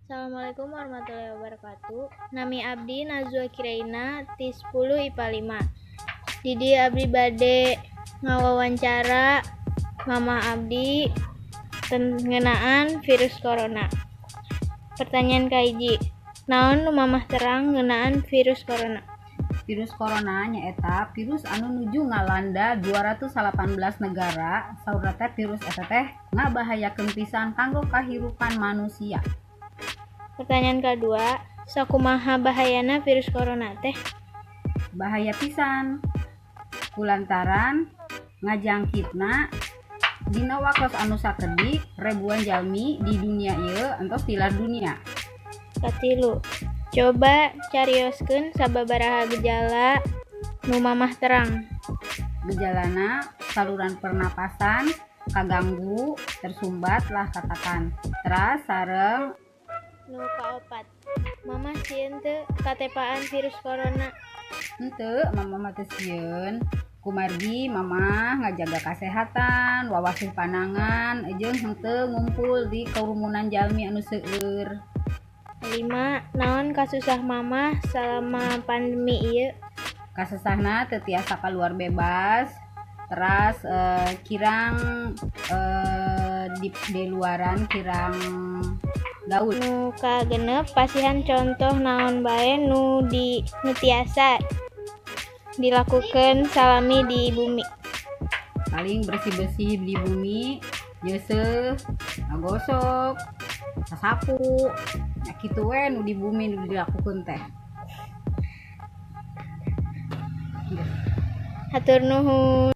Assalamualaikum warahmatullahi wabarakatuh. Nami abdi Nazwa Kiraina ti 10 IPA 5. Didi abdi bade ngawawancara mama abdi ngeunaan virus corona. Pertanyaan kahiji. Naon nu mamah terang ngeunaan virus corona? Virus corona nyaeta virus anu nuju ngalanda 218 negara. Saurna teh virus eta teh ngabahayakeun pisan kanggo kahirupan manusia. Pertanyaan kedua, sakumaha bahayana virus corona teh? Bahaya pisan kulantaran ngajangkitna dina waktos anu sakedik ribuan jalmi di dunia ieu entos tilar dunia. Katilu. Coba carioskeun sababaraha gejala nu mamah terang. Gejalana saluran pernapasan kaganggu, tersumbat lah katakan. Teras sareng Nu kaopat, mamah sieun teu katepaan virus corona. henteu mama teh sieun kumargi mama ngajaga kasehatan, wawasuh panangan, jeung henteu ngumpul di kerumunan jalmi anu seueur. 5. Naon kasusah mamah selama pandemi ieu? Kasesahna teu tiasa kaluar bebas. Teras kirang di luaran kirang gaul. Nu kagenep pasihan contoh naon bae nu tiasa dilakukeun salami di bumi. Paling bersih-bersih di bumi, jeuseuh, ngagosok, sasapu, nya kitu we nu di bumi nu dilakukeun teh. Hatur nuhun.